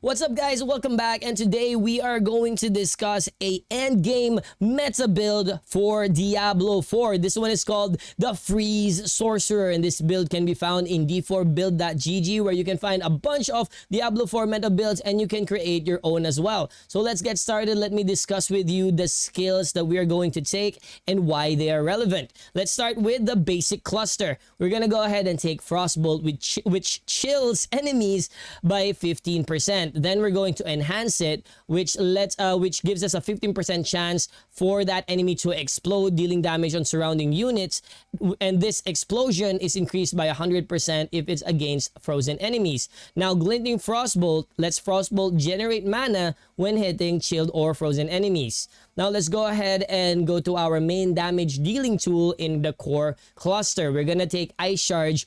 What's up guys, welcome back, and today we are going to discuss a endgame meta build for Diablo 4. This one is called the Freeze Sorcerer, and this build can be found in d4build.gg, where you can find a bunch of Diablo 4 meta builds and you can create your own as well. So let's get started. Let me discuss with you the skills that we are going to take and why they are relevant. Let's start with the basic cluster. We're gonna go ahead and take Frostbolt, which chills enemies by 15%. Then we're going to enhance it, which gives us a 15% chance for that enemy to explode, dealing damage on surrounding units. And this explosion is increased by 100% if it's against frozen enemies. Now, glinting Frostbolt lets Frostbolt generate mana when hitting chilled or frozen enemies. Now let's go ahead and go to our main damage dealing tool in the core cluster. We're gonna take Ice Shards,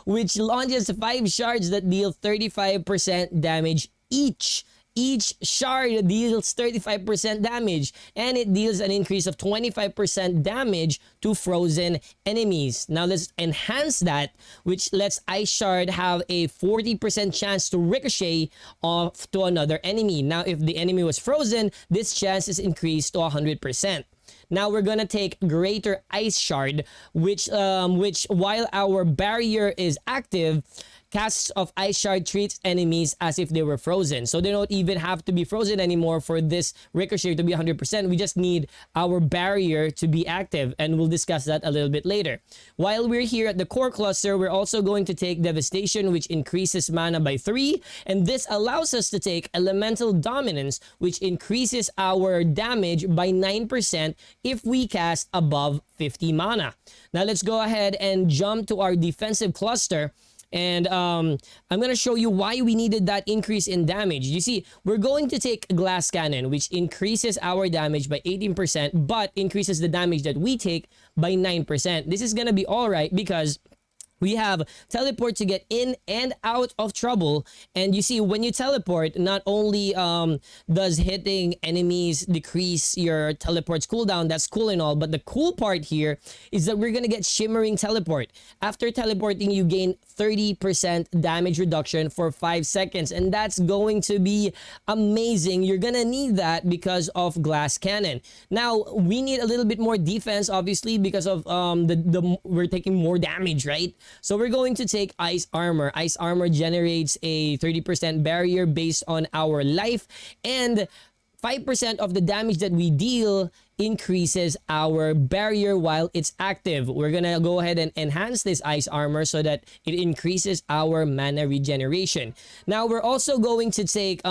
which launches 5 shards that deal 35% damage each. Each shard deals 35% damage, and it deals an increase of 25% damage to frozen enemies. Now let's enhance that, which lets Ice Shard have a 40% chance to ricochet off to another enemy. Now if the enemy was frozen, this chance is increased to 100%. Now we're gonna take Greater Ice Shard, which while our barrier is active, casts of Ice Shard treats enemies as if they were frozen. So they don't even have to be frozen anymore for this ricochet to be 100%. We just need our barrier to be active, and we'll discuss that a little bit later. While we're here at the core cluster, we're also going to take Devastation, which increases mana by 3, and this allows us to take Elemental Dominance, which increases our damage by 9% if we cast above 50 mana. Now let's go ahead and jump to our defensive cluster. And I'm going to show you why we needed that increase in damage. You see, we're going to take Glass Cannon, which increases our damage by 18%, but increases the damage that we take by 9%. This is going to be all right because we have teleport to get in and out of trouble. And you see, when you teleport, not only does hitting enemies decrease your teleport's cooldown, that's cool and all, but the cool part here is that we're gonna get Shimmering Teleport. After teleporting, you gain 30% damage reduction for 5 seconds, and that's going to be amazing. You're gonna need that because of Glass Cannon. Now, we need a little bit more defense, obviously, because of we're taking more damage, right? So we're going to take Ice Armor. Ice Armor generates a 30% barrier based on our life, and 5% of the damage that we deal increases our barrier while it's active. We're gonna go ahead and enhance this Ice Armor so that it increases our mana regeneration. Now we're also going to take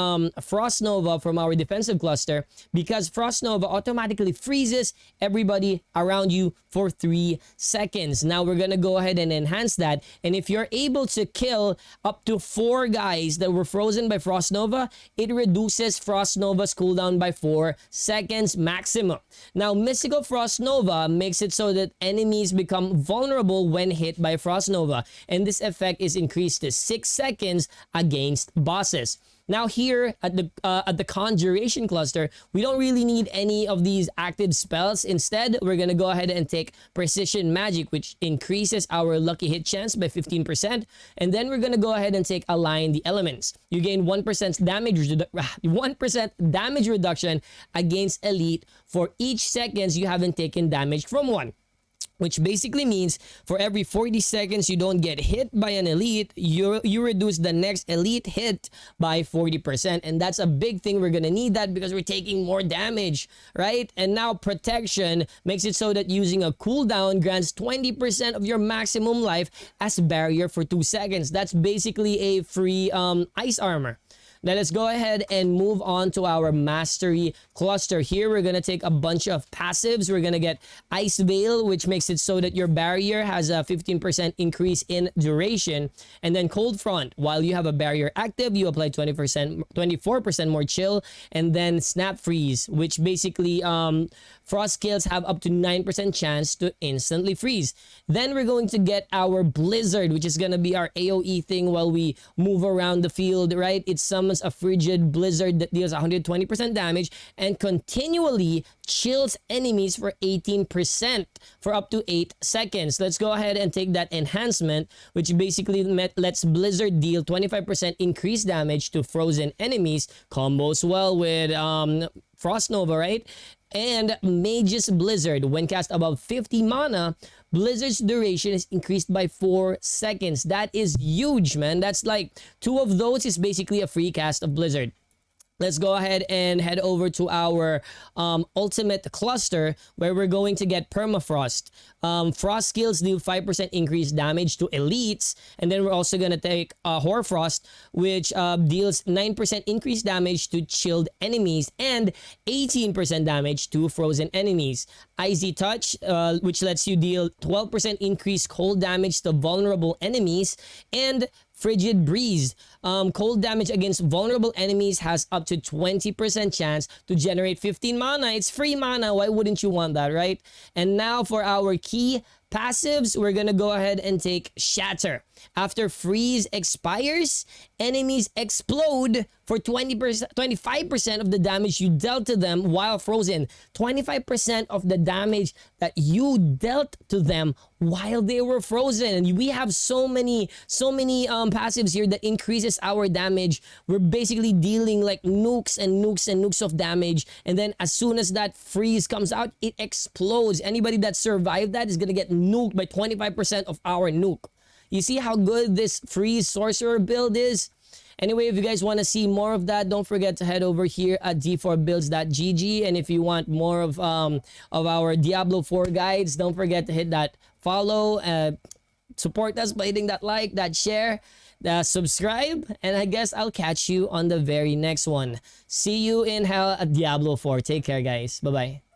Frost Nova from our defensive cluster, because Frost Nova automatically freezes everybody around you for 3 seconds. Now we're gonna go ahead and enhance that, and if you're able to kill up to 4 guys that were frozen by Frost Nova, it reduces Frost Nova's cooldown by 4 seconds maximum. Now, Mystical Frost Nova makes it so that enemies become vulnerable when hit by Frost Nova, and this effect is increased to 6 seconds against bosses. Now here at the Conjuration cluster, we don't really need any of these active spells. Instead, we're gonna go ahead and take Precision Magic, which increases our lucky hit chance by 15%, and then we're gonna go ahead and take Align the Elements. You gain 1% damage reduction against Elite for each seconds you haven't taken damage from one. Which basically means for every 40 seconds you don't get hit by an elite, you reduce the next elite hit by 40%. And that's a big thing. We're gonna need that because we're taking more damage, right? And now Protection makes it so that using a cooldown grants 20% of your maximum life as barrier for 2 seconds. That's basically a free Ice Armor. Now let's go ahead and move on to our Mastery cluster. Here we're going to take a bunch of passives. We're going to get Ice Veil, which makes it so that your barrier has a 15% increase in duration. And then Cold Front, while you have a barrier active, you apply 24% more chill. And then Snap Freeze, which basically frost kills have up to 9% chance to instantly freeze. Then we're going to get our Blizzard, which is going to be our AoE thing while we move around the field, right? It summons becomes a frigid blizzard that deals 120% damage and continually chills enemies for 18% for up to 8 seconds. Let's go ahead and take that enhancement, which basically lets Blizzard deal 25% increased damage to frozen enemies. Combos well with Frost Nova, right? And Mage's Blizzard. When cast above 50 mana, Blizzard's duration is increased by 4 seconds. That is huge, man. That's like 2 of those is basically a free cast of Blizzard. Let's go ahead and head over to our ultimate cluster where we're going to get Permafrost. Frost skills deal 5% increased damage to elites. And then we're also going to take Hoarfrost, which deals 9% increased damage to chilled enemies and 18% damage to frozen enemies. Icy Touch, which lets you deal 12% increased cold damage to vulnerable enemies. And Frigid Breeze. Cold damage against vulnerable enemies has up to 20% chance to generate 15 mana. It's free mana. Why wouldn't you want that, right? And now for our key passives, we're gonna go ahead and take Shatter. After freeze expires, enemies explode for 25% of the damage you dealt to them while frozen. 25% of the damage that you dealt to them while they were frozen. And we have so many passives here that increases our damage. We're basically dealing like nukes and nukes and nukes of damage. And then as soon as that freeze comes out, it explodes. Anybody that survived that is gonna get nuked by 25% of our nuke. You see how good this freeze sorcerer build is? Anyway, if you guys want to see more of that, don't forget to head over here at d4builds.gg. And if you want more of our Diablo 4 guides, don't forget to hit that follow. Support us by hitting that like, that share, subscribe. And I guess I'll catch you on the very next one. See you in hell at Diablo 4. Take care, guys. Bye-bye.